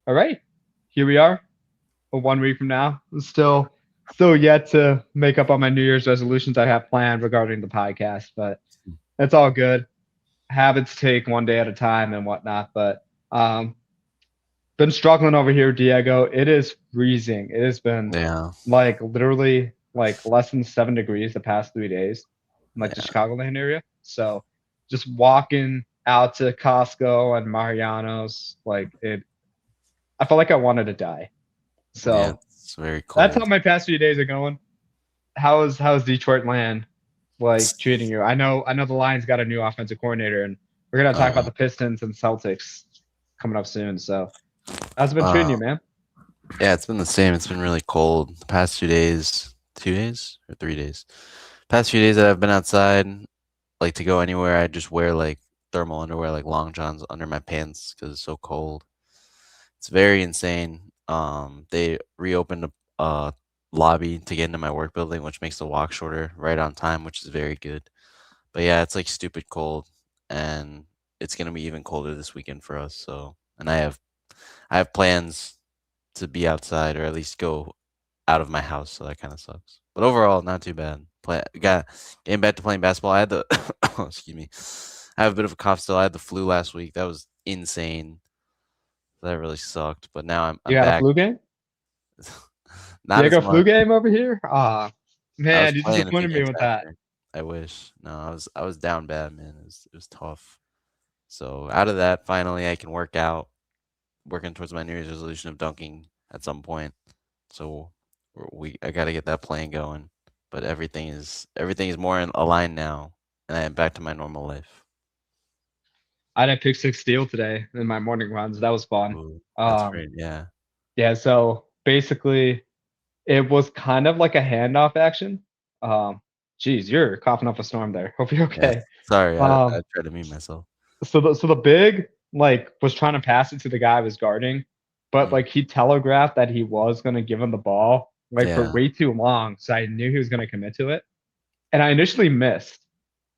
All right, here we are. One week from now. Still yet to make up on my New Year's resolutions I have planned regarding the podcast, but it's all good. Habits take one day at a time and whatnot. But um, been struggling over here, Diego. It is freezing. It has been Yeah, like literally like less than 7 degrees the past 3 days in like the yeah, Chicagoland area. So just walking out to Costco and Mariano's, like it, I felt like I wanted to die. yeah. So It's very that's how cold. my past few days are going. How's Detroit land like treating you? I know the Lions got a new offensive coordinator, and we're gonna talk about Uh, the Pistons and Celtics coming up soon. So how's it been treating uh, you, man? yeah, it's been the same. It's been really cold the past 2 days, 2 days or 3 days. Past few days that I've been outside, like to go anywhere, I just wear like thermal underwear, like long johns under my pants because it's so cold. It's very insane. They reopened a lobby to get into my work building, which makes the walk shorter, right on time, which is very good. But yeah, it's like stupid cold, and it's gonna be even colder this weekend for us. So, and I have plans to be outside or at least go out of my house. So that kind of sucks. But overall, not too bad. Got getting back to playing basketball. I had the excuse me. I have a bit of a cough still. I had the flu last week. That was insane. That really sucked. But now I'm You I'm got a back. flu game? Not as Diego flu much. game over here? I was Man, you playing if he disappointed me gets with back that. here. I wish. No, I was down bad, man. It was tough. So out of that, finally I can work out, working towards my New Year's resolution of dunking at some point. So I got to get that plan going. But everything is more in aligned now, and I am back to my normal life. I had a pick six steal today in my morning runs. That was fun. Ooh, that's Um, great. Yeah. yeah, so basically it was kind of like a handoff action. Um, Geez, you're coughing up a storm there. Hope you're Yeah. okay. Sorry, I Um, tried to mute myself. so the big like was trying to pass it to the guy I was guarding, but Mm, like he telegraphed that he was gonna give him the ball like for yeah. way too long, so I knew he was gonna commit to it. And I initially missed,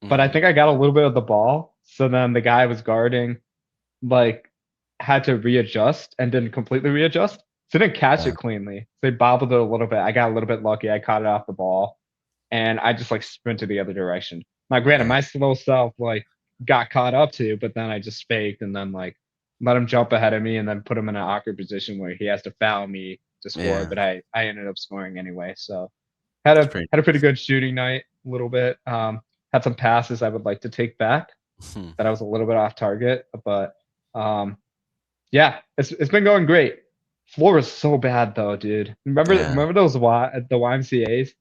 but I Hmm. think I got a little bit of the ball. So then the guy I was guarding like had to readjust and didn't completely readjust. So didn't catch Yeah. it cleanly. So they bobbled it a little bit. I got a little bit lucky. I caught it off the ball and I just like sprinted the other direction. Now, granted, Yeah. my slow self like got caught up to, but then I just faked and then like let him jump ahead of me and then put him in an awkward position where he has to foul me to score. Yeah. But I ended up scoring anyway. So It's pretty. had a pretty good shooting night, a little bit. Had some passes I would like to take back that I was a little bit off target, but um, yeah, it's been going great. Floor is so bad though, dude. Yeah. Remember those the YMCA's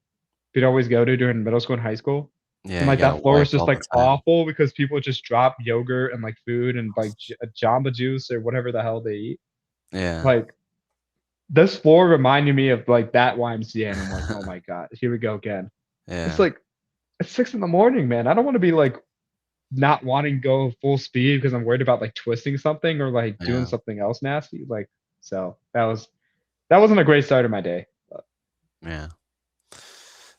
we'd always go to during middle school and high school? And Yeah. You like gotta that floor wipe was just all the like time. awful because people just drop yogurt and like food and like Jamba Juice or whatever the hell they eat. Yeah. Like this floor reminded me of like that YMCA, and I'm like, oh my god, here we go again. It's Yeah. like it's 6 in the morning, man. I don't want to be like not wanting to go full speed because I'm worried about like twisting something or like doing Yeah. something else nasty. Like so that wasn't a great start of my day. But Yeah.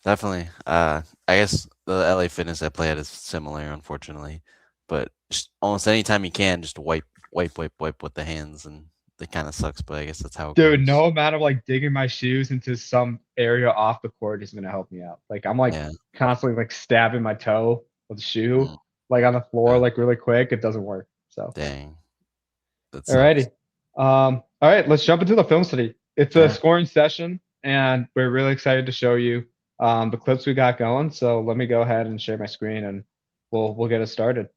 Definitely. I guess the LA Fitness I play at is similar, unfortunately. But just almost anytime you can, just wipe with the hands, and it kind of sucks. But I guess that's how it dude, goes. no amount of like digging my shoes into some area off the court is gonna help me out. Like I'm like Yeah. constantly like stabbing my toe with the shoe Mm, like on the floor yeah. like really quick. It doesn't work. So Dang, that alrighty. sucks. All right, let's jump into the film study. It's a Yeah. scoring session, and we're really excited to show you the clips we got going. So let me go ahead and share my screen, and we'll get it started.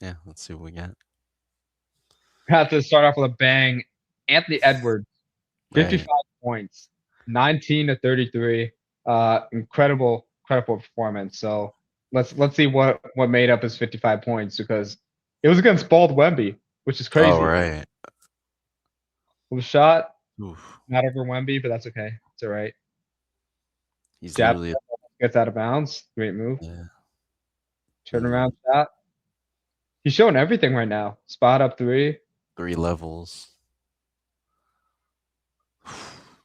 Yeah. Let's see what we got. Have to start off with a bang. Anthony Edwards, Right. 55 points, 19 to 33. Incredible performance. So let's see what made up his 55 points because it was against Bald Wemby, which is Oh, crazy. right. It was shot Oof. not over Wemby, but that's okay. It's all right. He's Jab literally. gets out of bounds. Great move. Yeah. Turnaround Literally shot. He's showing everything right now. Spot up three. 3 levels.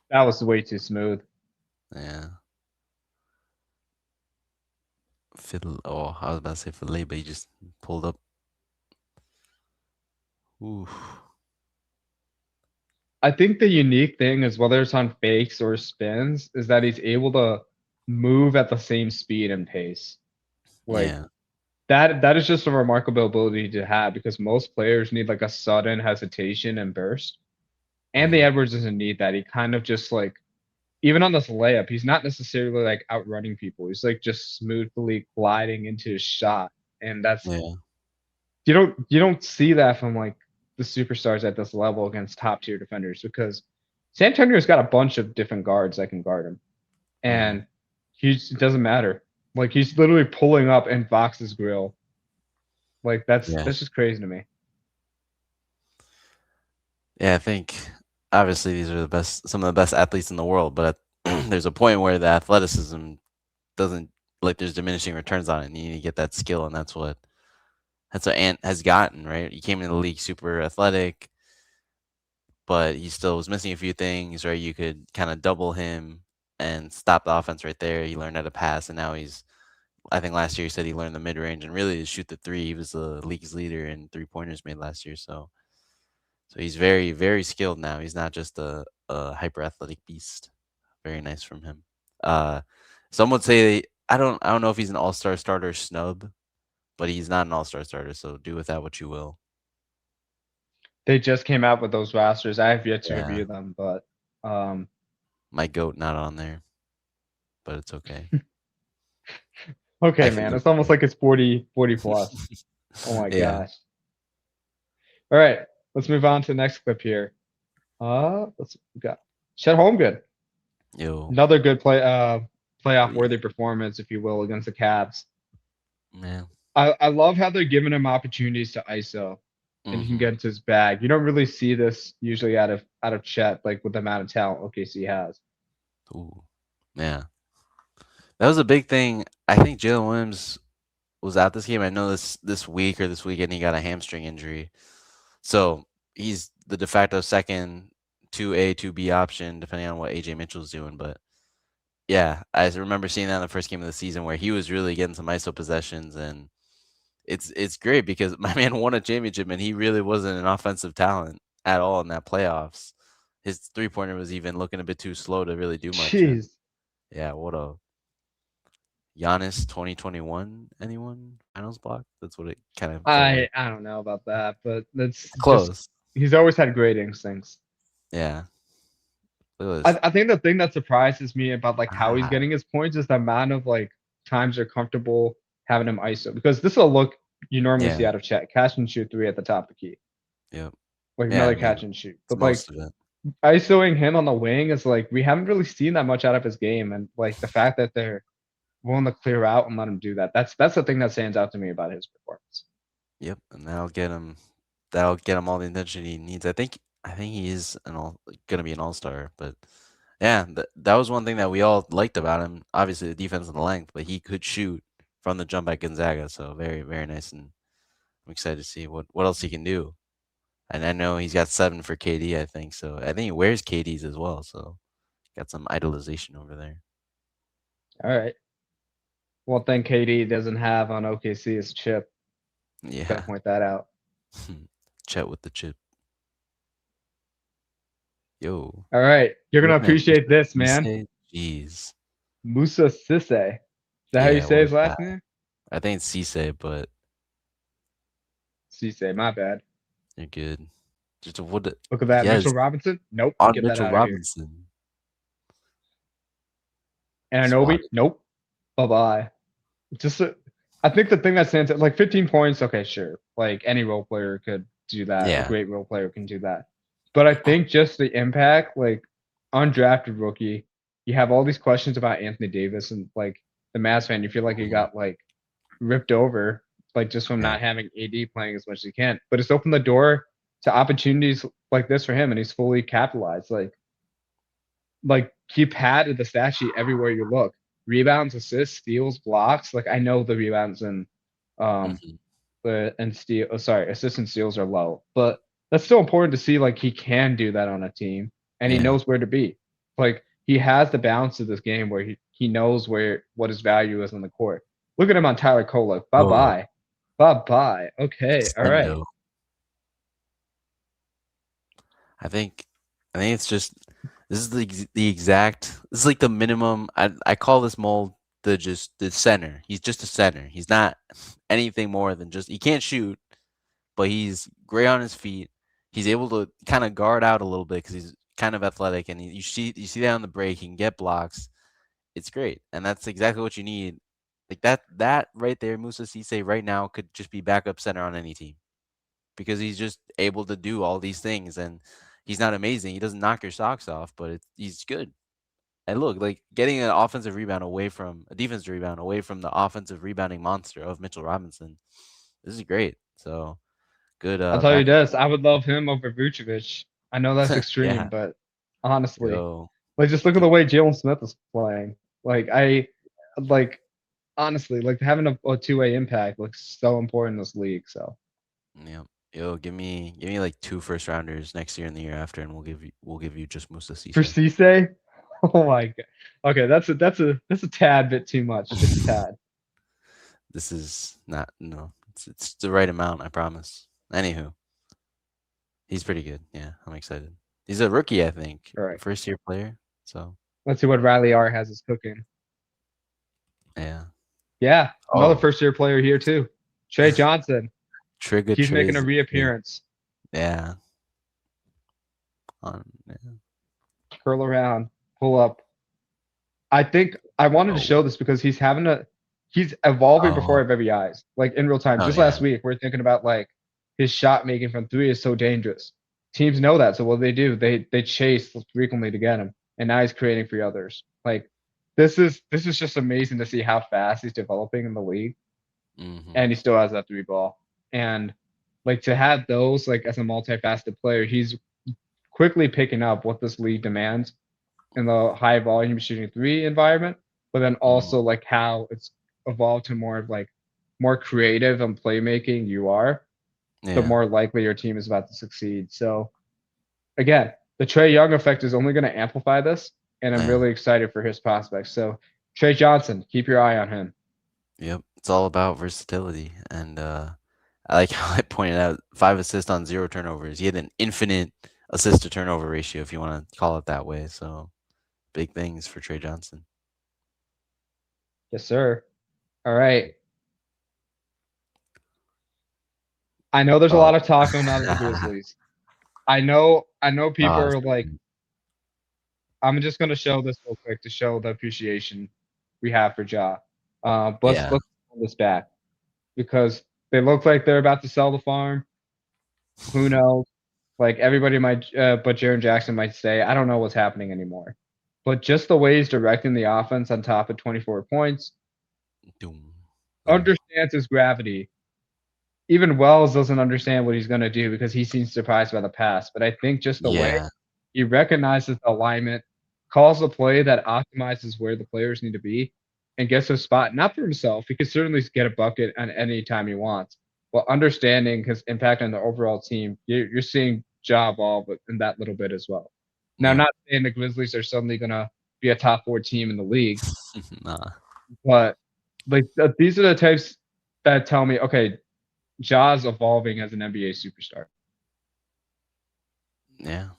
That was way too smooth. Yeah. Fiddle. Oh, I was about to say fiddle, but he just pulled up. Oof. I think the unique thing is whether it's on fakes or spins is that he's able to move at the same speed and pace. Like Yeah. that is just a remarkable ability to have because most players need like a sudden hesitation and burst. Anthony Hmm. Edwards doesn't need that. He kind of just like even on this layup, he's not necessarily like outrunning people. He's like just smoothly gliding into his shot. And that's Yeah. you don't see that from like the superstars at this level against top tier defenders because San Antonio's got a bunch of different guards that can guard him. Hmm. And it doesn't matter. Like he's literally pulling up in Fox's grill. Like that's Yeah. that's just crazy to me. Yeah. I think obviously these are the best, some of the best athletes in the world, but there's a point where the athleticism doesn't, like, there's diminishing returns on it. And you need to get that skill, and that's what Ant has gotten, right? He came into the league super athletic, but he still was missing a few things, right? You could kind of double him and stop the offense right there. He learned how to pass, and now I think last year he said he learned the mid range and really to shoot the three. He was the league's leader in 3 pointers made last year. So he's very, very skilled now. He's not just a hyper athletic beast. Very nice from him. Uh, some would say I don't know if he's an all star starter snub, but he's not an all star starter. So do with that what you will. They just came out with those rosters. I have yet to Yeah, review them, but um my goat not on there, but it's okay. okay, I can man. live It's with almost like it's 40 plus. it. Oh my Yeah. gosh. All right, let's move on to the next clip here. Let's we got Chet Holmgren. Yo. Another good Oh playoff yeah. worthy performance, if you will, against the Cavs. Man. I love how they're giving him opportunities to ISO and he can Hmm. get into his bag. You don't really see this usually out of Chet, like with the amount of talent OKC has. Ooh. Yeah. That was a big thing. I think Jalen Williams was out this game. I know this week or this weekend he got a hamstring injury. So he's the de facto second 2A, 2B option, depending on what AJ Mitchell's doing. But yeah, I remember seeing that in the first game of the season where he was really getting some ISO possessions, and it's great because my man won a championship and he really wasn't an offensive talent at all in that playoffs. His 3 pointer was even looking a bit too slow to really do much. And Jeez. yeah, what a Giannis 2021 anyone finals block. That's what it kind of felt like. I don't know about that, but that's just Close. he's always had great instincts. Yeah. Look at this. I think the thing that surprises me about like how he's Ah, getting his points is the amount of like times they're comfortable having him ISO because this is a look you normally yeah. see out of Chet, catch and shoot three at the top of the key, Yep. like Yeah. I another mean, catch and shoot. it's But like most of it. ISOing him on the wing is like we haven't really seen that much out of his game, and like the fact that they're willing to clear out and let him do that, that's the thing that stands out to me about his performance. Yep. And that'll get him. That'll get him all the attention he needs. I think he is gonna be an all-star. But yeah, that was one thing that we all liked about him. Obviously, the defense and the length, but he could shoot from the jump at Gonzaga. So very, very nice, and I'm excited to see what else he can do. And I know he's got 7 for KD. I think so. I think he wears KD's as well. So got some idolization over there. All right. One thing KD doesn't have on OKC is chip. Got to Yeah. point that out. Chet with the chip. Yo, All right. You're going to looking at appreciate this, you man. say, jeez. Musa Sisse. Is that how you Yeah, say what his is that? last name? I think it's Cisse, but Cisse, my bad. you're good. Just what? Look at that. Yes, Mitchell Robinson? Nope. on Get that Mitchell out of here. Robinson. And Anobi? Swatted. Nope. Bye bye. Just, I think the thing that stands out, like 15 points, okay, sure. Like any role player could do that. A Yeah. great role player can do that. But I think just the impact, like undrafted rookie, you have all these questions about Anthony Davis and like the Mavs fan, you feel like he Mhm. got like ripped over, like just from Yeah. not having AD playing as much as he can. But it's opened the door to opportunities like this for him, and he's fully capitalized. Like he padded the stat sheet everywhere you look. Rebounds, assists, steals, blocks. Like I know the rebounds um Mhm. and steal. Oh, sorry, assists and steals are low, but that's still important to see. Like he can do that on a team, and he Yeah. knows where to be. Like he has the balance of this game where he knows where what his value is on the court. Look at him on Tyler Cole. Bye Oh, bye, bye bye. Okay, all right. Stendo. I think. I think it's just this is the exact this is like the minimum. I call this mold the center. He's just a center. He's not anything more than just he can't shoot, but he's great on his feet. He's able to kind of guard out a little bit because he's kind of athletic, and you see that on the break. He can get blocks. It's great, and that's exactly what you need. Like that right there, Musa Cisse right now could just be backup center on any team because he's just able to do all these things, and he's not amazing. He doesn't knock your socks off, but he's good. And look, like getting an offensive rebound away from a defensive rebound away from the offensive rebounding monster of Mitchell Robinson. This is great. So good I'll tell you back. this, I would love him over Vucevic. I know that's extreme, Yeah. but honestly, Yo. like just look at Dude, the way Jalen Smith is playing. Like honestly, like having a two-way impact looks so important in this league. So yeah. Yo, give me like 2 first rounders next year and the year after, and we'll give you just Musa for Cisse. Cisse, oh my god. Okay, that's a tad bit too much. Just a tad. This is not no. It's the right amount, I promise. Anywho, he's pretty good. Yeah, I'm excited. He's a rookie, I think, All right. first year player. So Let's see what Riley R has us cooking. yeah. Yeah, another Oh, first year player here too. Trey Johnson. Trigger He's making a trays. reappearance. Yeah. Yeah. Curl around, pull up. I think I wanted to Oh. show this because he's evolving before Oh. our very eyes. Like in real time. Oh Just yeah. last week, we're thinking about like his shot making from three is so dangerous. Teams know that, so what do? They chase frequently to get him, and now he's creating for others. Like this is just amazing to see how fast he's developing in the league, Hmm. and he still has that three ball. And like to have those like as a multifaceted player, he's quickly picking up what this league demands in the high volume shooting three environment, but then Mm. also like how it's evolved to more of like more creative and playmaking you are, the Yeah. more likely your team is about to succeed. So again, the Trey Young effect is only going to amplify this, and I'm Yeah. really excited for his prospects. So Trey Johnson, keep your eye on him. Yep. It's all about versatility, and I like how I pointed out 5 assists on 0 turnovers. He had an infinite assist to turnover ratio, if you want to call it that way. So big things for Trey Johnson. Yes, sir. All right. I know there's a Oh. lot of talk going on with the Grizzlies. I know people Oh, are like, I'm just gonna show this real quick to show the appreciation we have for Ja. Let's yeah. pull this back because they look like they're about to sell the farm. Who knows? Like everybody might, but Jaren Jackson might say, I don't know what's happening anymore. But just the way he's directing the offense on top of 24 points, Doom. Oh. understands his gravity. Even Wells doesn't understand what he's going to do because he seems surprised by the pass. But I think just the way Yeah. he recognizes the alignment, calls a play that optimizes where the players need to be, and gets a spot, not for himself. He could certainly get a bucket on any time he wants. But understanding his impact on the overall team, you're seeing Ja ball but in that little bit as well. Now, Yep. not saying the Grizzlies are suddenly going to be a top four team in the league, Nah. but like these are the types that tell me, okay, Ja's evolving as an NBA superstar. Yeah.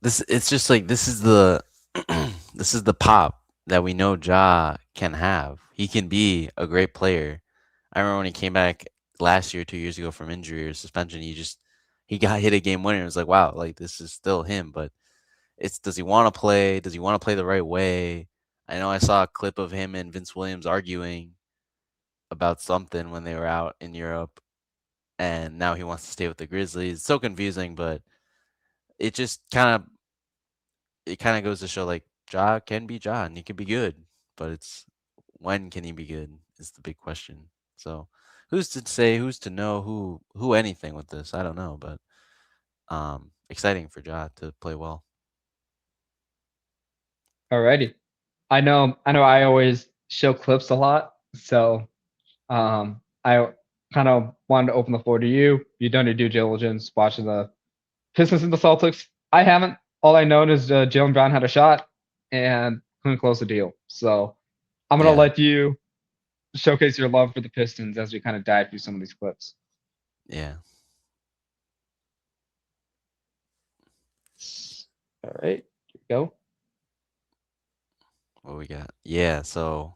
It's just like this is the this is the pop that we know Ja can have. He can be a great player. I remember when he came back last year, 2 years ago from injury or suspension, he got hit a game winner. It was like, wow, like this is still him, but it's does he want to play? Does he want to play the right way? I know I saw a clip of him and Vince Williams arguing about something when they were out in Europe, and now he wants to stay with the Grizzlies. It's so confusing, but it just kind of goes to show like Ja can be Ja and he can be good, but it's when can he be good is the big question. So who's to say, who's to know who anything with this? I don't know, but exciting for Ja to play well. Alrighty. I know I always show clips a lot, so I kind of wanted to open the floor to you. You've done your due diligence watching the Pistons and the Celtics. I haven't. All I know is Jalen Brown had a shot and couldn't close the deal. So I'm gonna Yeah, let you showcase your love for the Pistons as we kind of dive through some of these clips. yeah. All right, go. What we got? Yeah. So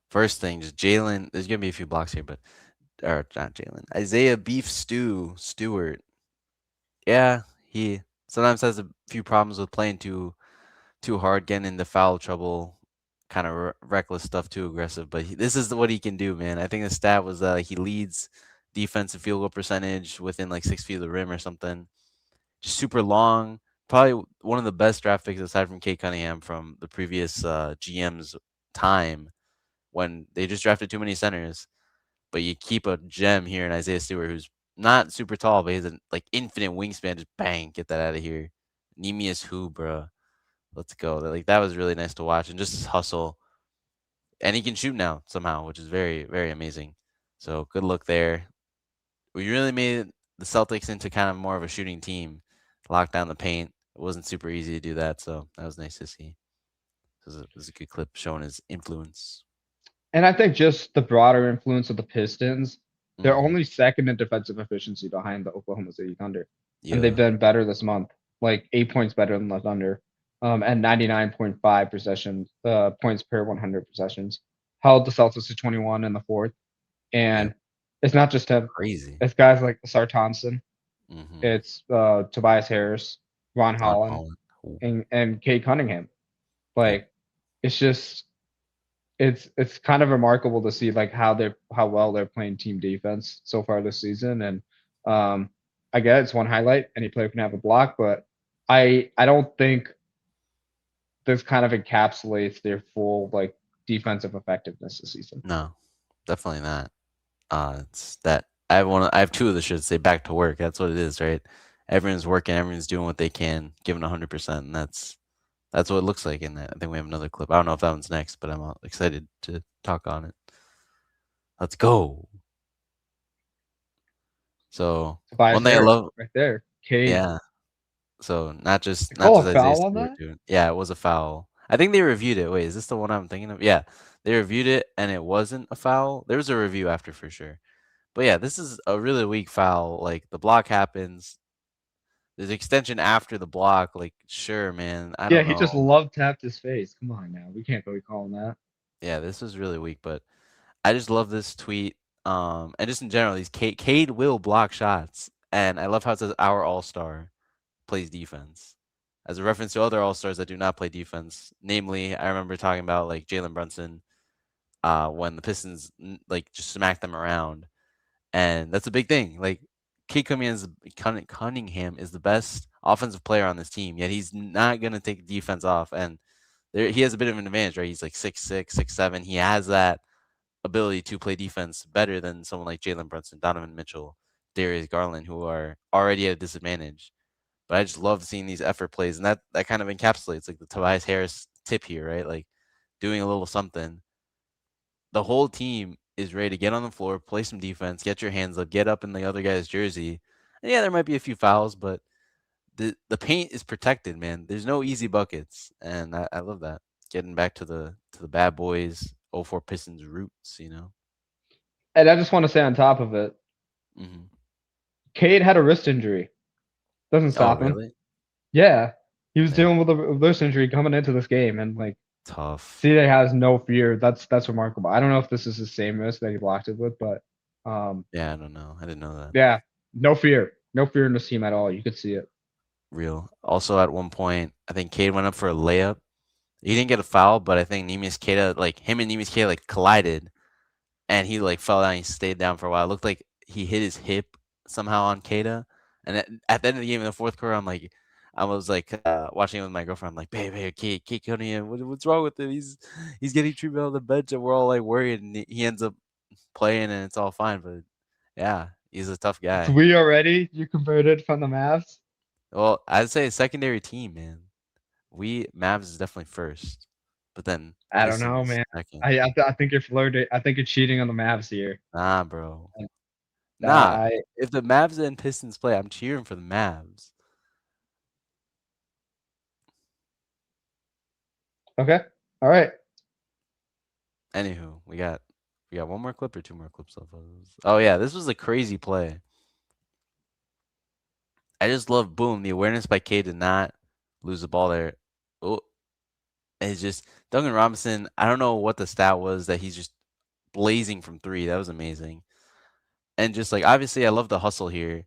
first thing, just Jalen. There's gonna be a few blocks here, but or not Jalen. Isaiah Beef Stewart. Yeah, he sometimes has a few problems with playing too hard, getting into foul trouble, kind of reckless stuff, too aggressive. But this is what he can do, man. I think the stat was he leads defensive field goal percentage within like 6 feet of the rim or something. Just super long. Probably one of the best draft picks aside from Kate Cunningham from the previous GM's time when they just drafted too many centers. But you keep a gem here in Isaiah Stewart, who's not super tall, but he's an like infinite wingspan. Just bang, get that out of here. Nemius who, bruh. Let's go. Like that was really nice to watch, and just his hustle. And he can shoot now somehow, which is very, very amazing. So good look there. We really made the Celtics into kind of more of a shooting team, lock down the paint. It wasn't super easy to do that, so that was nice to see. It was a good clip showing his influence. And I think just the broader influence of the Pistons, they're Hmm. only second in defensive efficiency behind the Oklahoma City Thunder, and they've Yeah, been better this month, like 8 points better than the Thunder, and 99.5 possessions, points per 100 possessions. Held the Celtics to 21 in the fourth, yeah, and it's not just him; crazy. it's guys like Sar Thompson, Hmm. it's Tobias Harris, Ron On Holland, Holland. Ooh, and Kate Cunningham. yep. Like it's just it's kind of remarkable to see like how well they're playing team defense so far this season. And I get it's one highlight. Any player can have a block, but I don't think this kind of encapsulates their full like defensive effectiveness this season. No, definitely not. It's that I have one. I have two of the shirts say "back to work." That's what it is, right? Everyone's working. Everyone's doing what they can, giving 100%, and that's what it looks like. And I think we have another clip. I don't know if that one's next, but I'm excited to talk on it. Let's go. So Tobias one thing I Harris love, right there. Cade. yeah. So not just They not call a just Isaiah foul on Stewart that? doing. Yeah, it was a foul. I think they reviewed it. Wait, is this the one I'm thinking of? Yeah, they reviewed it and it wasn't a foul. There was a review after for sure. But yeah, this is a really weak foul. Like the block happens. There's extension after the block. Like, sure, man. I Yeah, don't he know. just love tapped his face. Come on now. We can't be calling that. Yeah, this was really weak, but I just love this tweet. And just in general, these Cade will block shots. And I love how it says our all star plays defense. As a reference to other all stars that do not play defense. Namely, I remember talking about like Jalen Brunson, when the Pistons like just smacked them around. And that's a big thing. Like Cunningham is the best offensive player on this team, yet he's not gonna take defense off. And he has a bit of an advantage, right? He's like 6'6", 6'7". He has that ability to play defense better than someone like Jalen Brunson, Donovan Mitchell, Darius Garland, who are already at a disadvantage. But I just love seeing these effort plays, and that kind of encapsulates like the Tobias Harris tip here, right? Like doing a little something. The whole team is ready to get on the floor, play some defense, get your hands up, get up in the other guy's jersey. And yeah, there might be a few fouls, but the paint is protected, man. There's no easy buckets, and I love that. Getting back to the bad boys, 04 Pistons roots, you know. And I just want to say on top of it, Hmm. Cade had a wrist injury. Doesn't Oh, stop him. really? Yeah, he was Dang, dealing with a wrist injury coming into this game, and like tough. CJ has no fear. That's remarkable. I don't know if this is the same wrist that he blocked it with, but Yeah, I don't know. I didn't know that. yeah, no fear in this team at all. You could see it. Real. Also, at one point, I think Cade went up for a layup. He didn't get a foul, but I think Neemias Queta, like him and Neemias Queta, like collided, and he like fell down. He stayed down for a while. It looked like he hit his hip somehow on Queta. And at the end of the game in the fourth quarter, I was like watching it with my girlfriend. I'm like, babe, Kate Cunningham, what's wrong with him? He's getting treatment on the bench, and we're all like worried. And he ends up playing, and it's all fine. But yeah, he's a tough It's guy. we already. You converted from the Mavs. Well, I'd say secondary team, man. We Mavs is definitely first, but then I don't know, Pistons man. second. I think you're flirting. I think you're cheating on the Mavs here. Nah, bro. And, Nah. I If the Mavs and Pistons play, I'm cheering for the Mavs. okay. All right. Anywho, we got one more clip or two more clips of those. Oh yeah, this was a crazy play. I just love boom the awareness by K to not lose the ball there. Oh, and it's just Duncan Robinson. I don't know what the stat was that he's just blazing from three. That was amazing. And just like obviously, I love the hustle here,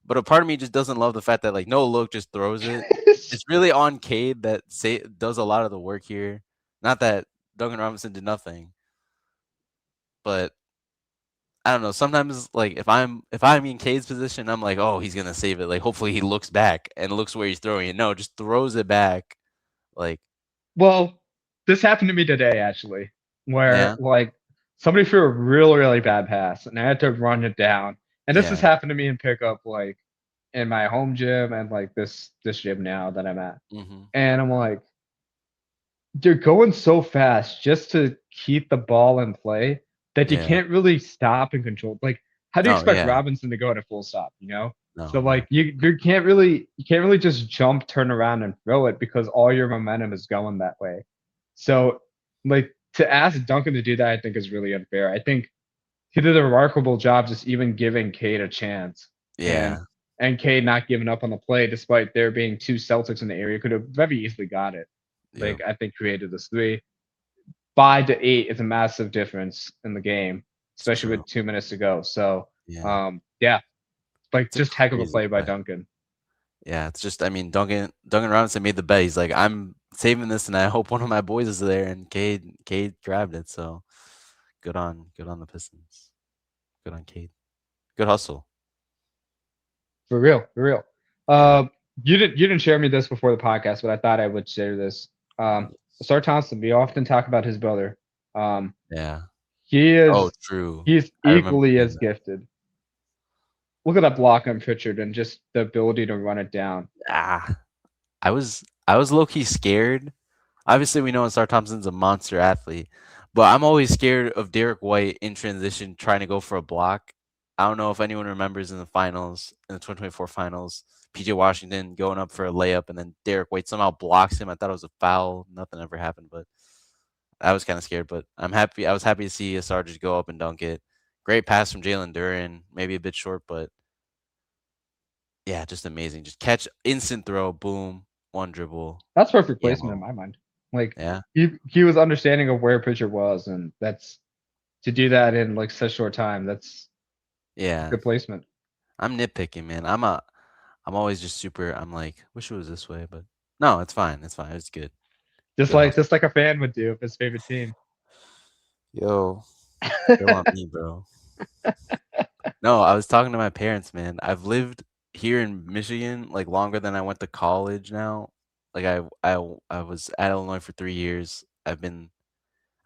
but a part of me just doesn't love the fact that like no look just throws it. It's really on Cade that does a lot of the work here. Not that Duncan Robinson did nothing, but I don't know. Sometimes, like if I'm in Cade's position, I'm like, oh, he's gonna save it. Like, hopefully, he looks back and looks where he's throwing it. No, just throws it back. Like, Well, this happened to me today actually, where yeah, like somebody threw a really, really bad pass and I had to run it down. And this has yeah, happened to me in pickup, like in my home gym and like this gym now that I'm at. hmm, And I'm like, you're going so fast just to keep the ball in play that you yeah. can't really stop and control. Like, how do you No, expect yeah, Robinson to go at a full stop? You know, so no, yeah, like you can't really just jump, turn around, and throw it because all your momentum is going that way. So like to ask Duncan to do that, I think is really unfair. I think he did a remarkable job just even giving Cade a chance and yeah, and Cade not giving up on the play despite there being two Celtics in the area could have very easily got it. yeah. Like I think created this three. 5 to 8 is a massive difference in the game, It's especially true. with 2 minutes to go. So Yeah, yeah, like it's a just heck of a crazy play by play. Duncan. Yeah, it's just. I mean, Duncan Robinson made the bet. He's like, I'm saving this, and I hope one of my boys is there. And Cade grabbed it. So good on the Pistons. Good on Cade. Good hustle. For real, for real. Yeah. Uh, you didn't share me this before the podcast, but I thought I would share this. Sar Thompson. We often talk about his brother. Um, Yeah. he Oh, is true. he's I remember equally seeing as that. gifted. Look at that block on Pritchard and just the ability to run it down. Ah, I was low key scared. Obviously, we know Star Thompson's a monster athlete, but I'm always scared of Derek White in transition trying to go for a block. I don't know if anyone remembers in the finals, in the 2024 finals, PJ Washington going up for a layup and then Derek White somehow blocks him. I thought it was a foul. Nothing ever happened, but I was kind of scared. But I'm happy. I was happy to see Asar just go up and dunk it. Great pass from Jalen Duran. Maybe a bit short, but yeah, just amazing. Just catch, instant throw, boom, one dribble. That's perfect Yeah, placement in my mind. Like yeah, he was understanding of where Pritchard was, and that's to do that in like such short time. That's yeah. good placement. I'm nitpicking, man. I'm always just super. I'm like, wish it was this way, but no, it's fine. It's fine. It's good. Just Good like hustle. just like a fan would do of his favorite team. Yo, chill on me, bro. No, I was talking to my parents, man. I've lived here in Michigan like longer than I went to college now. Like I was at Illinois for 3 years. I've been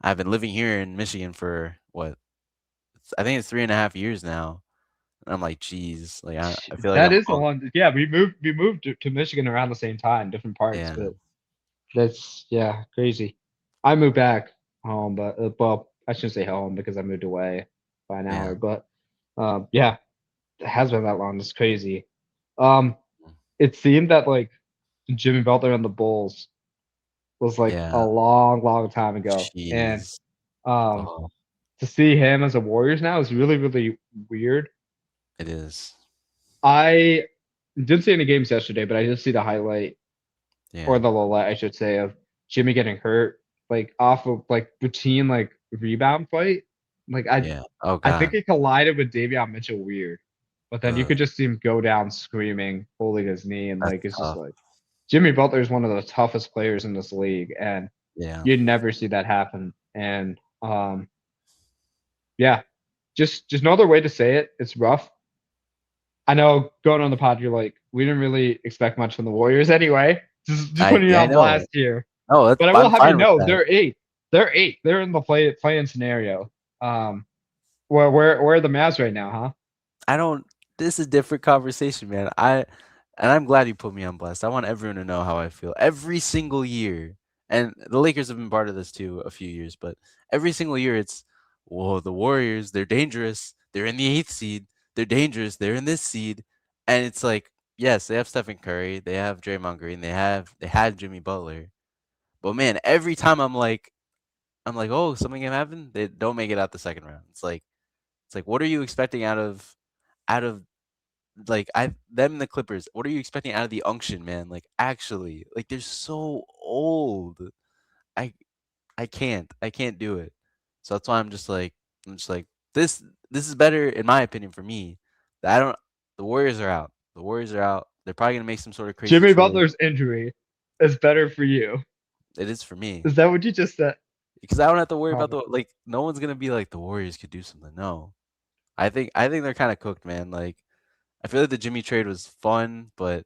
living here in Michigan for what? I think it's 3.5 years now. And I'm like, geez, like I feel like That I'm is a long. Yeah, we moved to Michigan around the same time, different parts, yeah, but that's yeah crazy. I moved back home, but well, I shouldn't say home because I moved away by an yeah, hour. But yeah, it has been that long. It's crazy. Um, mm, it seemed that like Jimmy Butler and the Bulls was like a yeah. long, long time ago, and Jeez. um, Oh, to see him as a Warriors now is really, really weird. it is. I didn't see any games yesterday, but I did see the highlight or Yeah. the low light, I should say, of Jimmy getting hurt, like off of like routine like rebound fight. Like Yeah. Oh I think god. he collided with Davion Mitchell weird, but then you Ugh, could just see him go down screaming, holding his knee, and that's like it's just tough. like Jimmy Butler is one of the toughest players in this league, and Yeah. you'd never see that happen. And yeah, just no other way to say it. It's rough. I know going on the pod, you're like, we didn't really expect much from the Warriors anyway. Just putting you I on know. blast here. No, that's But I will I'm have you fine with know that. they're eight. They're eight. They're in the playing scenario. Where are the Mavs right now, huh? I don't this is a different conversation, man. I'm glad you put me on blast. I want everyone to know how I feel every single year. And the Lakers have been part of this too a few years, but every single year it's, whoa, the Warriors, they're dangerous. They're in the eighth seed. They're dangerous. They're in this seed. And it's like, yes, they have Stephen Curry, they have Draymond Green, they had Jimmy Butler. But man, every time I'm like, oh, something can happen. They don't make it out the second round. It's like what are you expecting out of like I them and the Clippers. What are you expecting out of the unction, man? Like actually, like they're so old. I I can't do it. So that's why I'm just like this is better in my opinion for me. I don't the Warriors are out. The Warriors are out. They're probably gonna make some sort of crazy Jimmy trade. Butler's injury is better for you. It is for me. Is that what you just said? Because I don't have to worry about Oh, the like no one's gonna be like the Warriors could do something. No. I think they're kinda cooked, man. Like I feel like the Jimmy trade was fun, but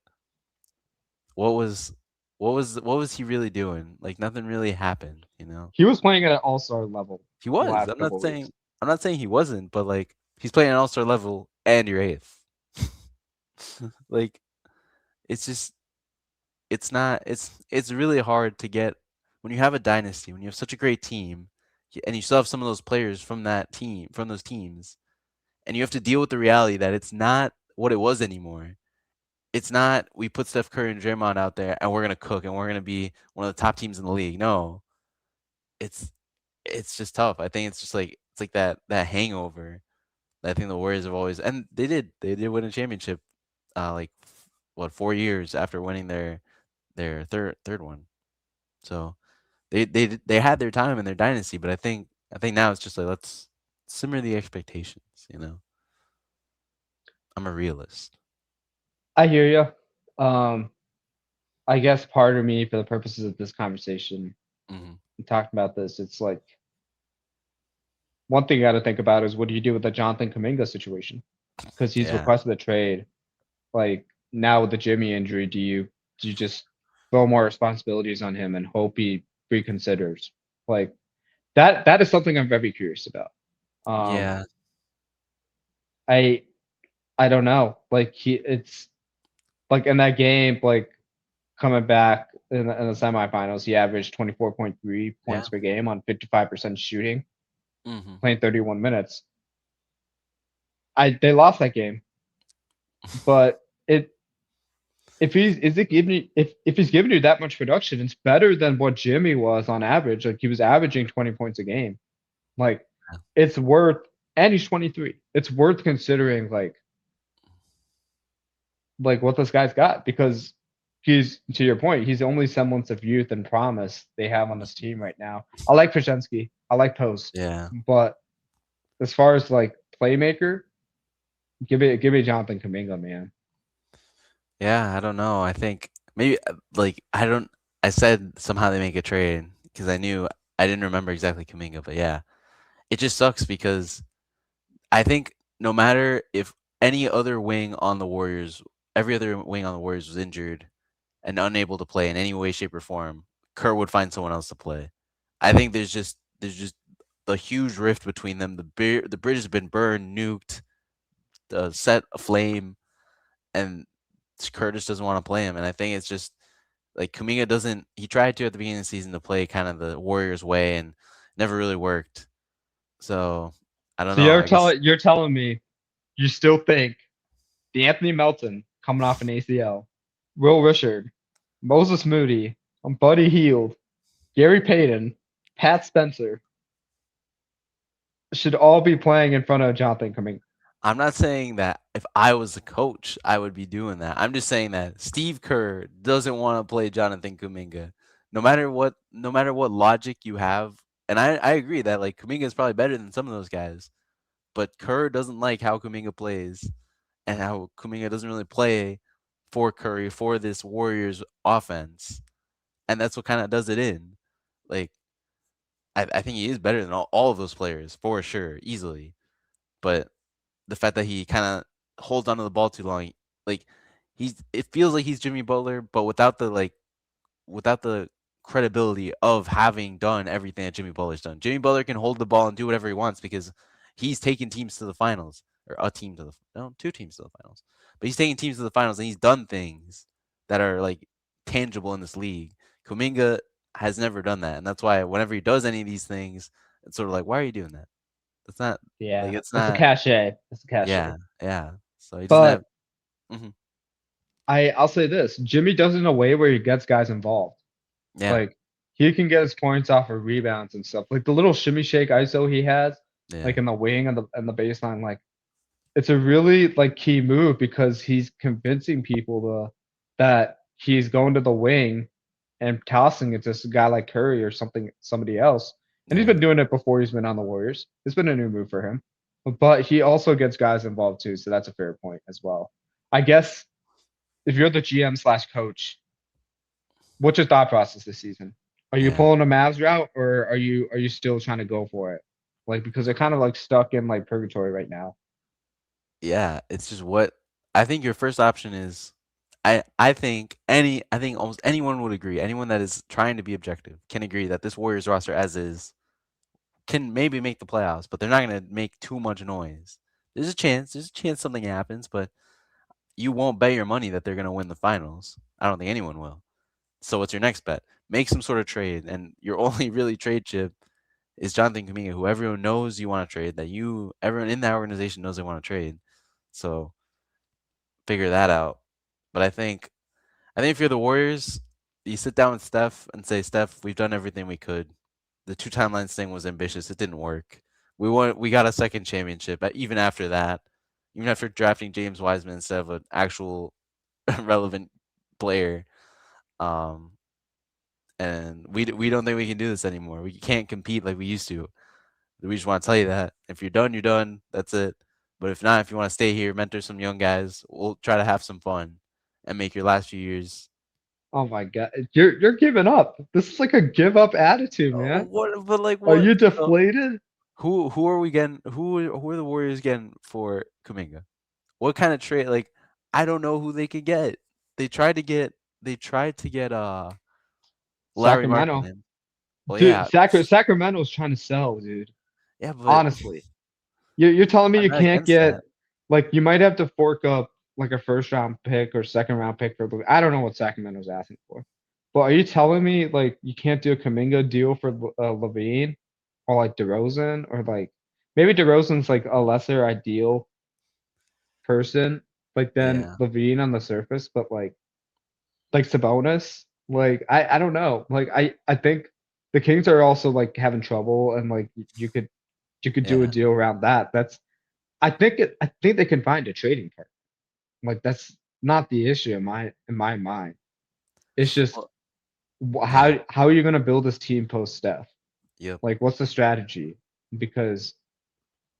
what was what was he really doing? Like nothing really happened, you know? he was playing at an all-star level He the was. last couple of weeks. I'm not saying he wasn't, but like he's playing at all-star level and you're eighth. Like it's just it's not it's really hard to get when you have a dynasty, when you have such a great team, and you still have some of those players from that team, from those teams, and you have to deal with the reality that it's not what it was anymore. It's not we put Steph Curry and Draymond out there and we're gonna cook and we're gonna be one of the top teams in the league. No, it's it's just tough. I think it's just like it's like that hangover. I think the Warriors have always and they did win a championship, like what 4 years after winning their third one. So they had their time in their dynasty, but I think now it's just like let's simmer the expectations. You know, I'm a realist. I hear you. I guess part of me, for the purposes of this conversation, Hmm. talking about this, it's like one thing you got to think about is what do you do with the Jonathan Kuminga situation? Because he's Yeah, requested a trade. Like now with the Jimmy injury, do you just throw more responsibilities on him and hope he reconsiders? Like that is something I'm very curious about. Um, yeah, I I don't know. Like it's like in that game, like coming back in the semifinals, he averaged 24.3 yeah. points per game on 55% shooting, Hmm. playing 31 minutes. I They lost that game, but it if he's is it giving you if he's giving you that much production, it's better than what Jimmy was on average. Like he was averaging 20 points a game. Like it's worth and he's 23. It's worth considering like what this guy's got because he's to your point, he's the only semblance of youth and promise they have on this team right now. I like Krasinski. I like Post. Yeah. But as far as like playmaker, give me Jonathan Kuminga, man. Yeah, I don't know. I think maybe like I don't. I said somehow they make a trade because I knew I didn't remember exactly Kaminga, but yeah, it just sucks because I think no matter if any other wing on the Warriors, every other wing on the Warriors was injured and unable to play in any way, shape, or form, Kerr would find someone else to play. I think there's just a huge rift between them. The bridge has been burned, nuked, set aflame, and Curtis doesn't want to play him. And I think it's just like Kuminga doesn't. He tried to at the beginning of the season to play kind of the Warriors way, and never really worked. So I don't So know. I guess you're telling me you still think the Anthony Melton coming off an ACL, Will Richard, Moses Moody, Buddy Hield, Gary Payton, Pat Spencer should all be playing in front of Jonathan Kuminga. I'm not saying that if I was the coach, I would be doing that. I'm just saying that Steve Kerr doesn't want to play Jonathan Kuminga. No matter what logic you have, and I agree that like Kuminga is probably better than some of those guys, but Kerr doesn't like how Kuminga plays and how Kuminga doesn't really play for Curry for this Warriors offense. And that's what kind of does it in. Like I think he is better than all of those players for sure, easily. But the fact that he kind of holds onto the ball too long, like it feels like he's Jimmy Butler, but without the credibility of having done everything that Jimmy Butler's done. Jimmy Butler can hold the ball and do whatever he wants because he's taken teams to the finals or a team to the no two teams to the finals, but he's taking teams to the finals and he's done things that are like tangible in this league. Kuminga has never done that, and that's why whenever he does any of these things, it's sort of like, why are you doing that? That's not like Yeah, it's it's a not. cachet. It's a cachet. Yeah, yeah. So he doesn't have. But Mhm. I'll say this: Jimmy does it in a way where he gets guys involved. Yeah, Like he can get his points off of rebounds and stuff. Like the little shimmy shake ISO he has, yeah. like in the wing and the baseline. Like it's a really like key move because he's convincing people that he's going to the wing and tossing it to a guy like Curry or somebody else. And he's Yeah. been doing it before he's been on the Warriors. It's been a new move for him. But he also gets guys involved too, so that's a fair point as well. I guess if you're the GM slash coach, what's your thought process this season? Are you Yeah. pulling a Mavs route or are you still trying to go for it? Like because they're kind of like stuck in like purgatory right now. Yeah. It's just what I think your first option is. I think almost anyone would agree. Anyone that is trying to be objective can agree that this Warriors roster as is can maybe make the playoffs, but they're not going to make too much noise. There's a chance. There's a chance something happens, but you won't bet your money that they're going to win the finals. I don't think anyone will. So what's your next bet? Make some sort of trade, and your only really trade chip is Jonathan Kuminga, who everyone knows you want to trade. Everyone in that organization knows they want to trade. So figure that out. But I think if you're the Warriors, you sit down with Steph and say, Steph, we've done everything we could. The two timelines thing was ambitious. It didn't work. We got a second championship. But even after that, even after drafting James Wiseman instead of an actual relevant player, um, and we don't think we can do this anymore. We can't compete like we used to. We just want to tell you that if you're done, you're done. That's it. But if not, if you want to stay here, mentor some young guys, we'll try to have some fun and make your last few years. Oh my God, you're giving up. This is like a give up attitude, man. What? But like Are what? you So deflated? who are we getting? Who are the Warriors getting for Kuminga? What kind of trade? Like I don't know who they could get. They tried to get they tried to get Larry Sacramento, Markkinen. Well, dude. yeah, Sacramento's trying to sell, dude. yeah, but Honestly, you're telling me I'm you not can't against get that. like you might have to fork up like a first round pick or second round pick for I don't know what Sacramento's asking for. But are you telling me like you can't do a Kaminga deal for Levine or like DeRozan or like maybe DeRozan's like a lesser ideal person like than Yeah, Levine on the surface, but like Sabonis, like I don't know. Like I think the Kings are also like having trouble and like you could do a yeah, deal around that. I think they can find a trading partner. Like that's not the issue in my mind. It's just well, yeah, how are you going to build this team post Steph? yep, Like what's the strategy? Because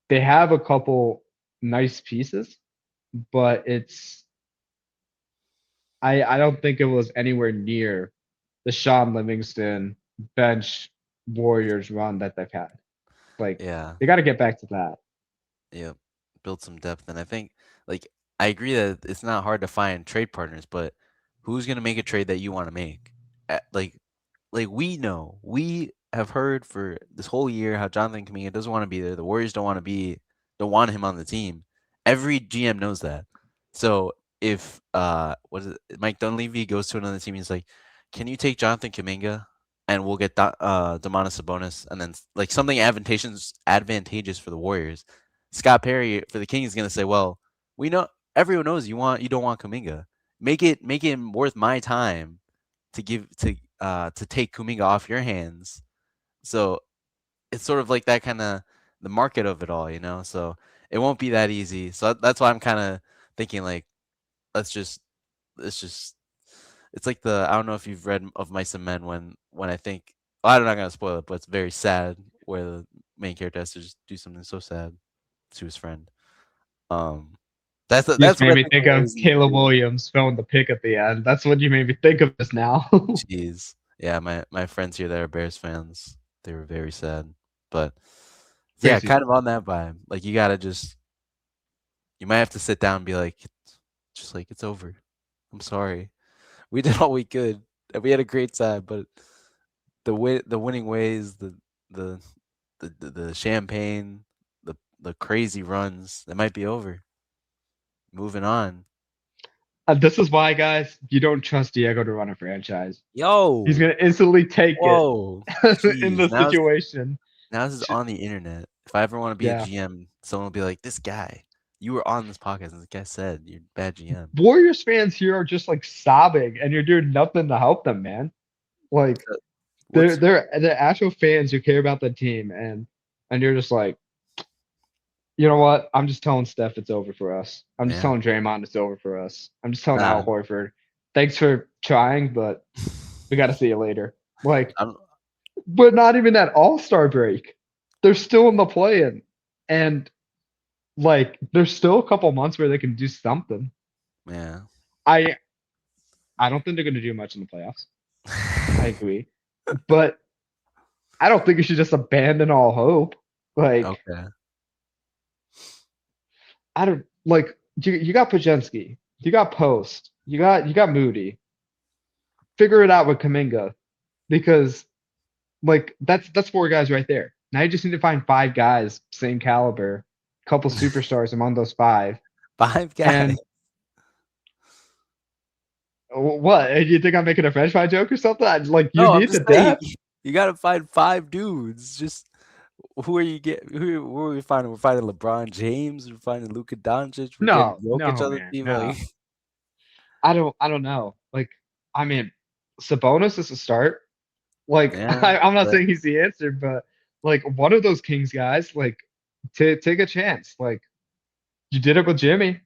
they have a couple nice pieces, but I don't think it was anywhere near the Sean Livingston bench Warriors run that they've had. Like yeah. they got to get back to that. Yep. Build some depth. And I think, like, I agree that it's not hard to find trade partners, but who's gonna make a trade that you want to make? Like we know, we have heard for this whole year how Jonathan Kuminga doesn't want to be there. The Warriors don't want him on the team. Every GM knows that. So if what is it, Mike Dunleavy goes to another team, he's like, "Can you take Jonathan Kuminga and we'll get Domantas Sabonis and then like something advantageous for the Warriors." Scott Perry for the Kings is gonna say, "Well, we know everyone knows you don't want Kuminga. Make it worth my time to take Kuminga off your hands." So it's sort of like that kind of the market of it all, you know. So it won't be that easy. So that's why I'm kind of thinking like let's just let's just it's like the I don't know if you've read of Mice and Men when I think well, I'm not gonna spoil it, but it's very sad where the main character has to just do something so sad to his friend. Um, You just that's what made I me think the think of Warriors need to Caleb do. Williams throwing the pick at the end. That's what you made me think of this now. Jeez, yeah, my friends here that are Bears fans, they were very sad, but yeah, Crazy. kind of on that vibe. Like you gotta just you might have to sit down and be like, just like it's over. I'm sorry. We did all we could, and we had a great time, but the winning ways, the the champagne, the crazy runs, they might be over. Moving on. This is why, guys, you don't trust Diego to run a franchise. He's Yo, gonna instantly take it whoa, in jeez. the situation. Now this is on the internet. If I ever want to be a Yeah. GM, someone will be like, "This guy, you were on this podcast, and this guy said you're a bad GM." Warriors fans here are just like sobbing, and you're doing nothing to help them, man. Like Uh, they're What's they're the actual fans who care about the team, and you're just like, You know what? I'm just telling Steph it's over for us. I'm just Yeah. telling Draymond it's over for us. I'm just telling Nah. Al Horford, thanks for trying, but we got to see you later. Like, I'm but not even that All-Star break. They're still in the play-in, and like, there's still a couple months where they can do something. yeah. I I don't think they're going to do much in the playoffs. I agree, but I don't think you should just abandon all hope. Like, Okay. I don't like you got Pajensky, you got Post, you got Moody. Figure it out with Kaminga because like that's four guys right there. Now you just need to find five guys same caliber, couple superstars among those five. 5 guys. And what? You think I'm making a French fry joke or something? Like you No, I'm need the just saying depth. you gotta find 5 dudes. Just who are you get? Who are we finding? We're finding LeBron James. We're finding Luka Doncic. We're getting No, Jokic no, on the man, team. Like, no. I don't know. Like, I mean, Sabonis is a start. Like, yeah, I'm not but saying he's the answer, but like one of those Kings guys, like, take a chance. Like, you did it with Jimmy,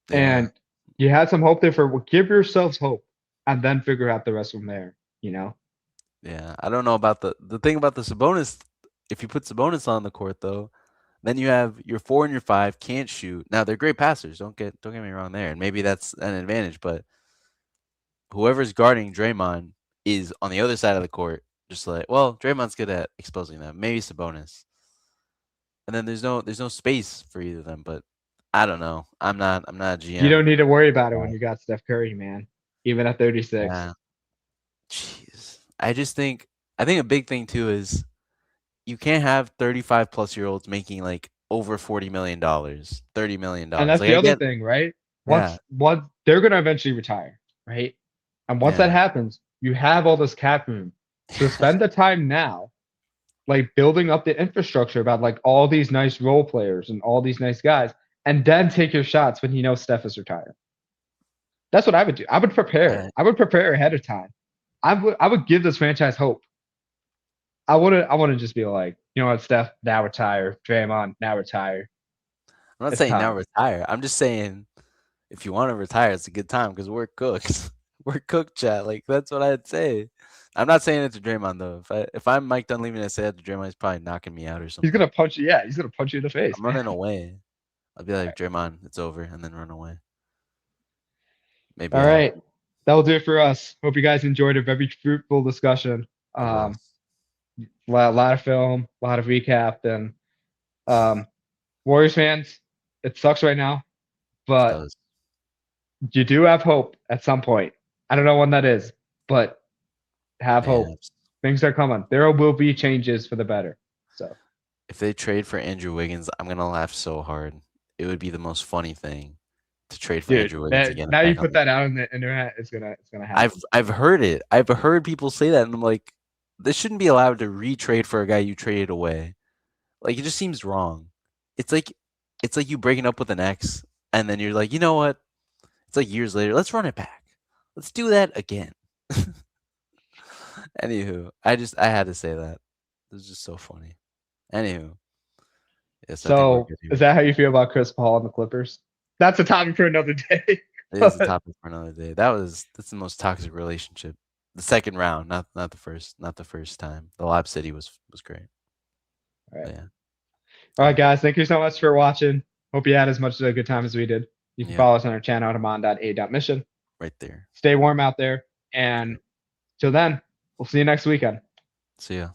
yeah, and you had some hope there for give yourselves hope, and then figure out the rest from there. You know, yeah. I don't know about the thing about the Sabonis. If you put Sabonis on the court, though, then you have your 4 and your 5 can't shoot. Now they're great passers. Don't get me wrong there, and maybe that's an advantage. But whoever's guarding Draymond is on the other side of the court. Just like, well, Draymond's good at exposing them. Maybe Sabonis. And then there's no space for either of them. But I don't know. I'm not a you GM. don't need to worry about it when you got Steph Curry, man. Even at 36, Yeah. Jeez. I think a big thing too is you can't have 35 plus year olds making like over $40 million, $30 million. and that's Like the I other get, thing, right? yeah, Once they're gonna eventually retire, right? And once that yeah, happens, you have all this cap room. So spend the time now like building up the infrastructure about like all these nice role players and all these nice guys, and then take your shots when you know Steph is retired. That's what I would do. I would prepare. I, I would prepare ahead of time. I would give this franchise hope. I wouldn't just be like, you know what, Steph, now retire. Draymond, now retire. I'm not It's saying now time. retire. I'm just saying if you want to retire, it's a good time because we're cooked. We're cooked, chat. Like that's what I'd say. I'm not saying it to Draymond though. If I'm Mike Dunleavy and I say that to Draymond, he's probably knocking me out or He's something. gonna punch you. Yeah, he's gonna punch you in the face, I'm man. running away. I'll be All like, Draymond, it's over, and then run away. Maybe right. I All won't. right. That'll do it for us. Hope you guys enjoyed a very fruitful discussion. It was. Lot of film, a lot of recap, and um, Warriors fans, it sucks right now, It but does. you do have hope at some point. I don't know when that is, but have Man, hope. Things are coming. There will be changes for the better. So if they trade for Andrew Wiggins, I'm gonna laugh so hard. It would be the most funny thing to trade for dude, Andrew Wiggins that again and now you back on put the that team. out on the internet, it's gonna I've happen. I've heard it. I've heard people say that, and I'm like, this shouldn't be allowed to retrade for a guy you traded away. Like it just seems wrong. It's like it's like you breaking up with an ex, and then you're like, you know what? It's like years later. Let's run it back. Let's do that again. Anywho, I had to say that. It was just so funny. Anywho, yes, I think we're So good is here. that how you feel about Chris Paul and the Clippers? That's a topic for another day. It is a But topic for another day. That's the most toxic relationship. The second round, not the first time. The Lob City was great. all right. But yeah, All all right, right. guys. Thank you so much for watching. Hope you had as much of a good time as we did. You can Yep, follow us on our channel at amon.a.mission. right there. Stay warm out there. And till then, we'll see you next weekend. See ya.